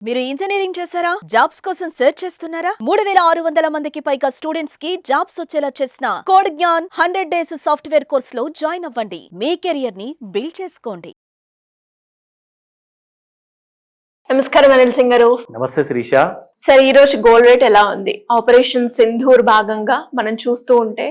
మీరు ఇంజనీరింగ్ చేశారా? జాబ్స్ కోసం సెర్చ్ చేస్తున్నారా? 3600 మందికి పైగా స్టూడెంట్స్ కి జాబ్స్ వచ్చేలా చేసిన code Gyan 100 days software course లో జాయిన్ అవ్వండి. మీ కెరియర్ ని బిల్డ్ చేసుకోండి. నమస్కారం అనిల్ సింగ్ గారు. నమస్తే శిరీష. సార్, ఈ రోజు గోల్డ్ రేట్ ఎలా ఉంది? ఆపరేషన్ సింధూర్ భాగంగా మనం చూస్తూ ఉంటే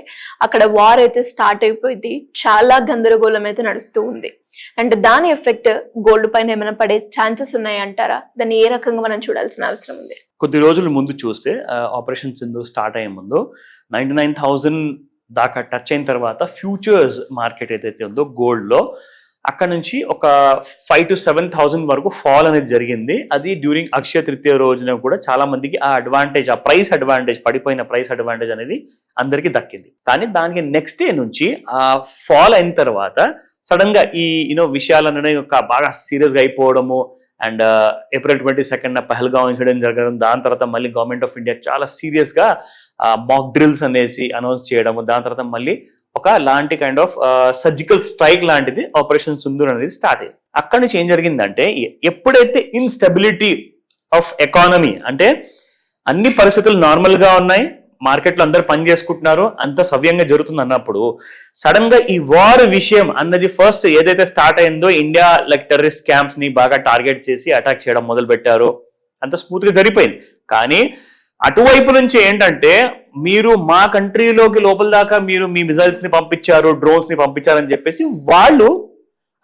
అక్కడ వార్ అయితే స్టార్ట్ అయిపోయింది. చాలా గందరగోళం అయితే నడుస్తూ ఉంది. అండ్ దాని ఎఫెక్ట్ గోల్డ్ పైన ఏమైనా పడే ఛాన్సెస్ ఉన్నాయంటారా? దాన్ని ఏ రకంగా మనం చూడాల్సిన అవసరం ఉంది? కొద్ది రోజుల ముందు చూస్తే ఆపరేషన్ సింధూర్ స్టార్ట్ అయ్యే ముందు 99,000 దాకా టచ్ అయిన తర్వాత ఫ్యూచర్స్ మార్కెట్ ఏదైతే ఉందో గోల్డ్ లో అక్కడ నుంచి ఒక 5,000 to 7,000 వరకు ఫాల్ అనేది జరిగింది. అది డ్యూరింగ్ అక్షయ తృతీయ రోజున కూడా చాలా మందికి ఆ అడ్వాంటేజ్, ఆ ప్రైస్ అడ్వాంటేజ్, పడిపోయిన ప్రైస్ అడ్వాంటేజ్ అనేది అందరికీ దక్కింది. కానీ దానికి నెక్స్ట్ డే నుంచి ఆ ఫాల్ అయిన తర్వాత సడన్ గా ఈ విషయాలన్నీ బాగా సీరియస్ గా అయిపోవడము. అండ్ April 22 పహల్గావ్ ఇన్సిడెంట్ జరగడం, దాని తర్వాత మళ్ళీ గవర్నమెంట్ ఆఫ్ ఇండియా చాలా సీరియస్ గా మాక్ డ్రిల్స్ అనేసి అనౌన్స్ చేయడము, దాని తర్వాత మళ్ళీ ఒక లాంటి కైండ్ ఆఫ్ సర్జికల్ స్ట్రైక్ లాంటిది ఆపరేషన్ సింధూర్ అనేది స్టార్ట్ అయ్యింది. అక్కడి నుంచి ఏం జరిగిందంటే, ఎప్పుడైతే ఇన్స్టెబిలిటీ ఆఫ్ ఎకానమీ, అంటే అన్ని పరిస్థితులు నార్మల్ గా ఉన్నాయి, మార్కెట్లో అందరు పని చేసుకుంటున్నారు, అంత సవ్యంగా జరుగుతుంది అన్నప్పుడు సడన్ గా ఈ వార్ విషయం అన్నది ఫస్ట్ ఏదైతే స్టార్ట్ అయిందో, ఇండియా లైక్ టెర్రరిస్ట్ క్యాంప్స్ ని బాగా టార్గెట్ చేసి అటాక్ చేయడం మొదలు పెట్టారు. అంత స్మూత్ గా జరిగిపోయింది. కానీ అటువైపు నుంచి ఏంటంటే, మీరు మా కంట్రీలోకి లోపల దాకా మీరు మీ మిజైల్స్ ని పంపించారు, డ్రోన్స్ ని పంపించారని చెప్పేసి వాళ్ళు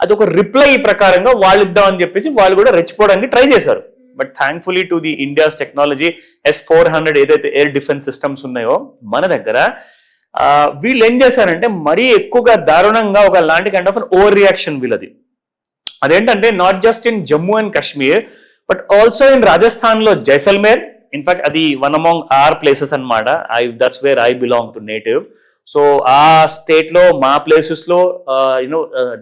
అదొక రిప్లై ప్రకారంగా వాళ్ళు ఇద్దామని చెప్పేసి వాళ్ళు కూడా రెచ్చిపోవడానికి ట్రై చేశారు. But thankfully to the India's technology S-400 ఏదైతే ఎయిర్ డిఫెన్స్ సిస్టమ్స్ ఉన్నాయో మన దగ్గర, వీళ్ళు ఏం చేశారంటే మరీ ఎక్కువగా దారుణంగా ఒక లాంటి కైండ్ ఆఫ్ ఓవర్ రియాక్షన్ వీళ్ళది. అదేంటంటే not just in Jammu and Kashmir but also in Rajasthan లో జైసల్మేర్. ఇన్ఫాక్ట్ అది వన్ అమాంగ్ ఆర్ ప్లేసెస్ అనమాట. That's where I belong to native. So ఆ స్టేట్ లో మా ప్లేసెస్ లో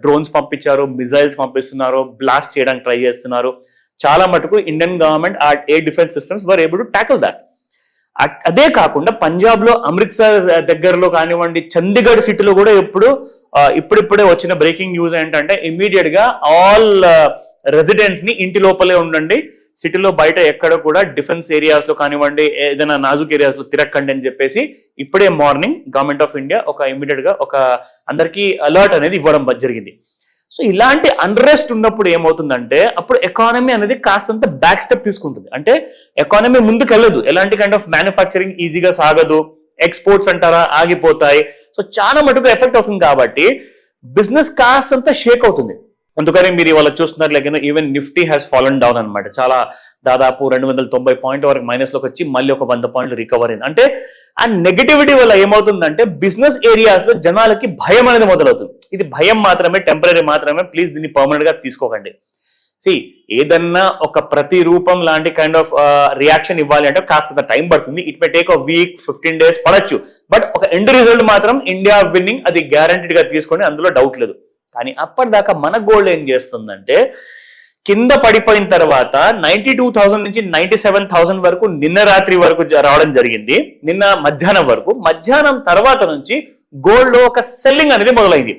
డ్రోన్స్ పంపించారు, మిజైల్స్ పంపిస్తున్నారు, బ్లాస్ట్ చేయడానికి ట్రై చేస్తున్నారు. చాలా మటుకు ఇండియన్ గవర్నమెంట్ ఆ air defence systems were able to tackle that. అదే కాకుండా పంజాబ్ లో అమృత్సర్ దగ్గరలో కానివ్వండి, చండీగఢ్ సిటీలో కూడా ఇప్పుడిప్పుడే వచ్చిన బ్రేకింగ్ న్యూస్ ఏంటంటే, ఇమ్మీడియట్ గా ఆల్ రెసిడెంట్స్ ని ఇంటి లోపలే ఉండండి, సిటీలో బయట ఎక్కడ కూడా డిఫెన్స్ ఏరియాస్ లో కానివ్వండి, ఏదైనా నాజుక్ ఏరియాస్ లో తిరక్కండి అని చెప్పేసి ఇప్పుడే morning government of India immediate గా అందరికీ అలర్ట్ అనేది ఇవ్వడం జరిగింది. సో ఇలాంటి అన్రెస్ట్ ఉన్నప్పుడు ఏమవుతుందంటే, అప్పుడు ఎకానమీ అనేది కాస్తంత బ్యాక్ స్టెప్ తీసుకుంటుంది. అంటే ఎకానమీ ముందుకు వెళ్ళదు, ఎలాంటి కైండ్ ఆఫ్ మ్యానుఫ్యాక్చరింగ్ ఈజీగా సాగదు, ఎక్స్పోర్ట్స్ అంటారా ఆగిపోతాయి. సో చాలా మటుకు ఎఫెక్ట్ అవుతుంది. కాబట్టి బిజినెస్ కాస్తంత షేక్ అవుతుంది. అందుకని మీరు ఇవాళ చూస్తున్నారు, like even Nifty has fallen down అనమాట. చాలా దాదాపు 290 పాయింట్ వరకు మైనస్ లోకి వచ్చి మళ్ళీ ఒక 100 పాయింట్లు రికవర్ అయింది. అంటే ఆ నెగటివిటీ వల్ల ఏమవుతుందంటే, బిజినెస్ ఏరియాస్ లో జనాలకి భయం అనేది మొదలవుతుంది. ఇది భయం మాత్రమే, టెంపరీ మాత్రమే. ప్లీజ్ దీన్ని పర్మనెంట్ గా తీసుకోకండి. ఏదన్నా ఒక ప్రతిరూపం లాంటి కైండ్ ఆఫ్ రియాక్షన్ ఇవ్వాలి అంటే కాస్త టైం పడుతుంది. It may take week 15 days పడచ్చు. బట్ ఒక ఎండ్ రిజల్ట్ మాత్రం ఇండియా విన్నింగ్, అది గ్యారంటీడ్ గా తీసుకోండి, అందులో డౌట్ లేదు. కానీ అప్పటిదాకా మన గోల్డ్ ఏం చేస్తుందంటే, కింద పడిపోయిన తర్వాత 92,000 నుంచి 97,000 వరకు నిన్న రాత్రి వరకు రావడం జరిగింది. నిన్న మధ్యాహ్నం వరకు, మధ్యాహ్నం తర్వాత నుంచి గోల్డ్ లో ఒక సెల్లింగ్ అనేది మొదలైంది.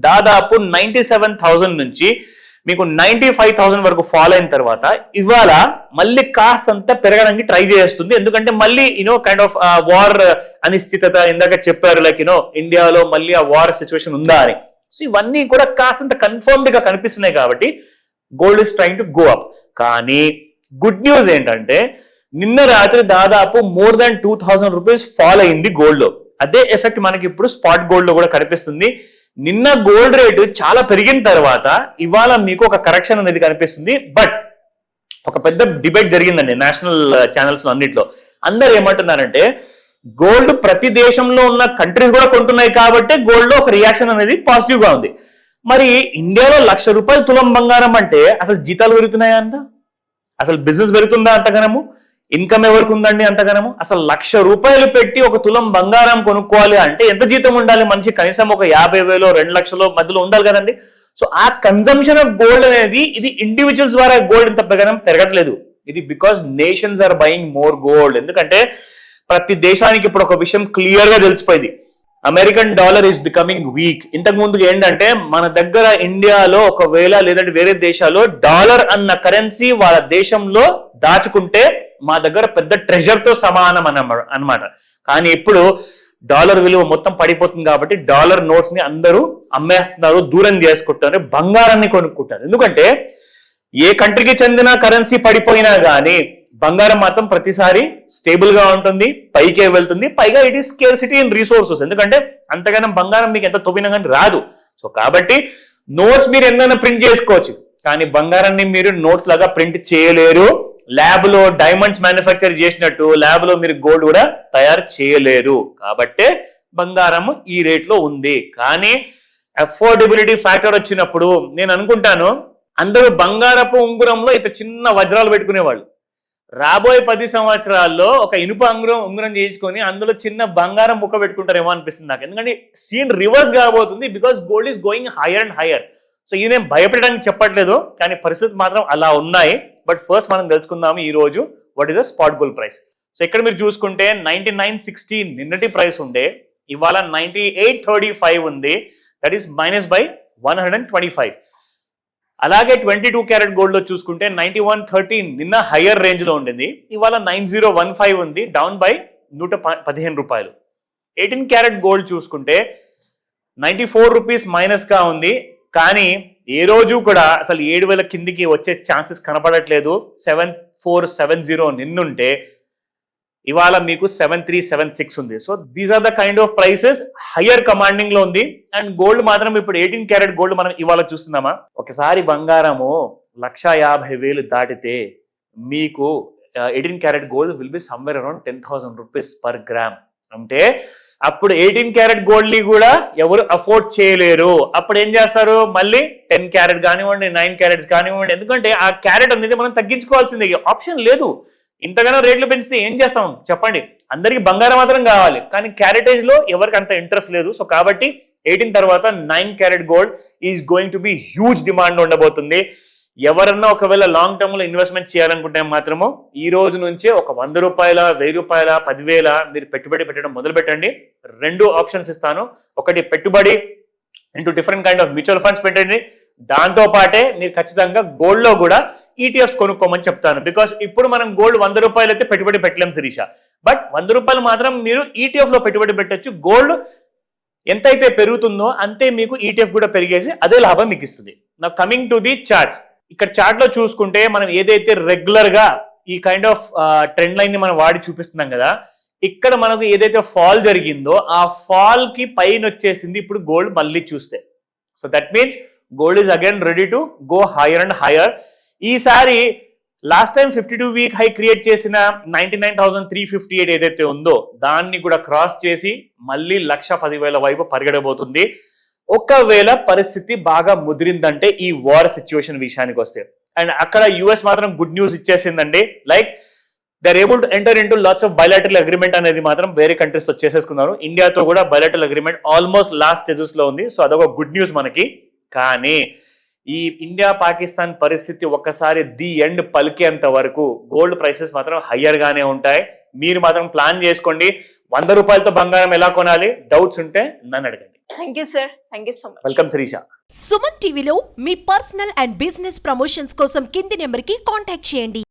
దాదాపు 97,000 నుంచి మీకు 95,000 వరకు ఫాల్ అయిన తర్వాత ఇవాళ మళ్ళీ కాస్తంత పెరగడానికి ట్రై చేస్తుంది. ఎందుకంటే మళ్ళీ కైండ్ ఆఫ్ వార్ అనిశ్చితత, ఇందాక చెప్పారు లైక్ ఇండియాలో మళ్ళీ ఆ వార్ సిచ్యువేషన్ ఉందా అని. సో ఇవన్నీ కూడా కాస్తంత కన్ఫర్మ్డ్ గా కనిపిస్తున్నాయి. కాబట్టి gold is trying to go up. కానీ గుడ్ న్యూస్ ఏంటంటే, నిన్న రాత్రి దాదాపు మోర్ దాన్ 2,000 రూపీస్ ఫాల్ అయింది గోల్డ్ లో. అదే ఎఫెక్ట్ మనకి ఇప్పుడు స్పాట్ గోల్డ్ లో కూడా కనిపిస్తుంది. నిన్న గోల్డ్ రేటు చాలా పెరిగిన తర్వాత ఇవాళ మీకు ఒక కరెక్షన్ అనేది కనిపిస్తుంది. బట్ ఒక పెద్ద డిబేట్ జరిగిందండి నేషనల్ ఛానల్స్ లో అన్నిట్లో. అందరు ఏమంటున్నారంటే, గోల్డ్ ప్రతి దేశంలో ఉన్న కంట్రీస్ కూడా కొంటున్నాయి కాబట్టి గోల్డ్ లో ఒక రియాక్షన్ అనేది పాజిటివ్ గా ఉంది. మరి ఇండియాలో ₹1,00,000 తులం బంగారం అంటే అసలు జీతాలు పెరుగుతున్నాయా అంట? అసలు బిజినెస్ పెరుగుతుందా అంతగనము? ఇన్కమ్ ఎవరికి ఉందండి అంతగనము? అసలు ₹1,00,000 పెట్టి ఒక తులం బంగారం కొనుక్కోవాలి అంటే ఎంత జీతం ఉండాలి మనిషి? కనీసం ఒక 50,000 2 లక్షల మధ్యలో ఉండాలి కదండి. సో ఆ కన్సంప్షన్ ఆఫ్ గోల్డ్ అనేది, ఇది ఇండివిజువల్స్ ద్వారా గోల్డ్ ఇంత పెరగట్లేదు. ఇది because nations are buying more gold. ఎందుకంటే ప్రతి దేశానికి ఇప్పుడు ఒక విషయం క్లియర్ గా తెలిసిపోయింది, American dollar is becoming weak. ఇంతకు ముందు ఏంటంటే మన దగ్గర ఇండియాలో ఒకవేళ లేదంటే వేరే దేశాల్లో డాలర్ అన్న కరెన్సీ వాళ్ళ దేశంలో దాచుకుంటే మా దగ్గర పెద్ద ట్రెజర్ తో సమానం అన్నమాట. కానీ ఇప్పుడు డాలర్ విలువ మొత్తం పడిపోతుంది కాబట్టి డాలర్ నోట్స్ ని అందరూ అమ్మేస్తున్నారు, దూరం చేసుకుంటారు, బంగారాన్ని కొనుక్కుంటారు. ఎందుకంటే ఏ కంట్రీకి చెందిన కరెన్సీ పడిపోయినా గానీ బంగారం మాత్రం ప్రతిసారి స్టేబుల్ గా ఉంటుంది, పైకే వెళ్తుంది. పైగా it is scarcity in resources. ఎందుకంటే అంతగానం బంగారం మీకు ఎంత తవ్వినా కానీ రాదు. సో కాబట్టి నోట్స్ మీరు ఎంతైనా ప్రింట్ చేసుకోవచ్చు, కానీ బంగారాన్ని మీరు నోట్స్ లాగా ప్రింట్ చేయలేరు. ల్యాబ్ లో డైమండ్స్ మ్యానుఫ్యాక్చర్ చేసినట్టు ల్యాబ్ లో మీరు గోల్డ్ కూడా తయారు చేయలేరు. కాబట్టే బంగారం ఈ రేట్ లో ఉంది. కానీ అఫోర్డబిలిటీ ఫ్యాక్టర్ వచ్చినప్పుడు నేను అనుకుంటాను అందరూ బంగారపు ఉంగరంలో ఇంత చిన్న వజ్రాలు పెట్టుకునేవాళ్ళు. రాబోయే 10 సంవత్సరాల్లో ఒక ఇనుప ఉంగరం చేయించుకొని అందులో చిన్న బంగారం ముక్క పెట్టుకుంటారేమో అనిపిస్తుంది నాకు. ఎందుకంటే సీన్ రివర్స్ కాబోతుంది, because gold is going hire and hire. So ఇది నేను భయపెట్టడానికి చెప్పట్లేదు, కానీ పరిస్థితి మాత్రం అలా ఉన్నాయి. బట్ ఫస్ట్ మనం తెలుసుకుందాము ఈ రోజు what is the spot gold price. So ఇక్కడ మీరు చూసుకుంటే 99.60 నిన్నటి ప్రైస్ ఉండే, ఇవాళ 98.35 ఉంది. That is minus by 125. అలాగే 22 క్యారెట్ గోల్డ్ లో చూసుకుంటే 91.30 నిన్న హయ్యర్ రేంజ్ లో ఉండింది, ఇవాళ 9015 ఉంది, డౌన్ బై 115 రూపాయలు. 18 క్యారెట్ గోల్డ్ చూసుకుంటే 94 రూపీస్ మైనస్ గా ఉంది. కానీ ఏ రోజు కూడా అసలు 7,000 కిందికి వచ్చే ఛాన్సెస్ కనపడట్లేదు. 7470 నిన్నుంటే ఇవాళ మీకు 7376 ఉంది. So these are the kind of prices higher commanding లో ఉంది. అండ్ గోల్డ్ మాత్రం ఇప్పుడు 18 క్యారెట్ గోల్డ్ మనం ఇవాళ చూస్తున్నామా. ఒకసారి బంగారము 1,50,000 దాటితే మీకు 18 carat gold will be somewhere around 10,000 rupees per gram. అంటే అప్పుడు 18 క్యారెట్ గోల్డ్ ని కూడా ఎవరు అఫోర్డ్ చేయలేరు. అప్పుడు ఏం చేస్తారు, మళ్ళీ 10 క్యారెట్ కానివ్వండి, 9 క్యారెట్స్ కానివ్వండి. ఎందుకంటే ఆ క్యారెట్ అనేది మనం తగ్గించుకోవాల్సిందే, ఆప్షన్ లేదు. ఇంతగానో రేట్లు పెంచితే ఏం చేస్తాం చెప్పండి. అందరికి బంగారం మాత్రం కావాలి, కానీ క్యారెటేజ్ లో ఎవరికి అంత ఇంట్రెస్ట్ లేదు. సో కాబట్టి 18 తర్వాత 9 carat gold is going to be huge demand ఉండబోతుంది. ఎవరన్నా ఒకవేళ లాంగ్ టర్మ్ లో ఇన్వెస్ట్మెంట్ చేయాలనుకుంటే మాత్రము ఈ రోజు నుంచే ఒక 100 రూపాయల, 1000 రూపాయల, 10,000 మీరు పెట్టుబడి పెట్టడం మొదలు పెట్టండి. 2 ఆప్షన్స్ ఇస్తాను. ఒకటి పెట్టుబడి into different kind of mutual funds పెట్టండి. దాంతో పాటే మీరు ఖచ్చితంగా గోల్డ్ లో కూడా ఈటీఎఫ్స్ కొనుక్కోమని చెప్తాను. బికాస్ ఇప్పుడు మనం గోల్డ్ 100 రూపాయలు అయితే పెట్టుబడి పెట్టలేం శిరీష, బట్ 100 రూపాయలు మాత్రం మీరు ఈటీఎఫ్ లో పెట్టుబడి పెట్టచ్చు. గోల్డ్ ఎంతైతే పెరుగుతుందో అంతే మీకు ఈటీఎఫ్ కూడా పెరిగేసి అదే లాభం మీకు ఇస్తుంది. నా కమింగ్ టు ది చార్ట్స్. ఇక్కడ చార్ట్ లో చూసుకుంటే మనం ఏదైతే రెగ్యులర్ గా ఈ కైండ్ ఆఫ్ ట్రెండ్ లైన్ ని మనం వాడి చూపిస్తున్నాం కదా, ఇక్కడ మనకు ఏదైతే ఫాల్ జరిగిందో ఆ ఫాల్ కి పైన వచ్చేసింది ఇప్పుడు గోల్డ్ మళ్ళీ చూస్తే. So that means gold is again ready to go higher and higher. ఈసారి last time 52 week high create చేసిన 99,358 ఏదైతే ఉందో దాన్ని కూడా క్రాస్ చేసి మళ్ళీ 1,10,000 వైపు పరిగెడబోతుంది. ఒకవేళ పరిస్థితి బాగా ముదిరిందంటే ఈ వార్ సిచ్యువేషన్ విషయానికి వస్తే, అండ్ అక్కడ యుఎస్ మాత్రం గుడ్ న్యూస్ ఇచ్చేసిందండి. Like they are able to enter into lots of bilateral agreement అనేది మాత్రం వేరే కంట్రీస్ తో చేసేసుకున్నారు. ఇండియాతో కూడా bilateral agreement almost last stages లో ఉంది. సో అదొక గుడ్ న్యూస్ మనకి. కానీ ఈ ఇండియా పాకిస్తాన్ పరిస్థితి ఒక్కసారి ది ఎండ్ పలికేంత వరకు గోల్డ్ ప్రైసెస్ మాత్రం హయ్యర్ గానే ఉంటాయి. మీరు మాత్రం ప్లాన్ చేసుకోండి. 100 రూపాయలతో బంగారం ఎలా కొనాలి, డౌట్స్ ఉంటే నన్ను అడగండి. Thank you sir, thank you so much. Welcome Shirisha. Suman టీవీలో మీ పర్సనల్ అండ్ బిజినెస్ ప్రమోషన్స్ కోసం కింది నెంబర్కి కాంటాక్ట్ చేయండి.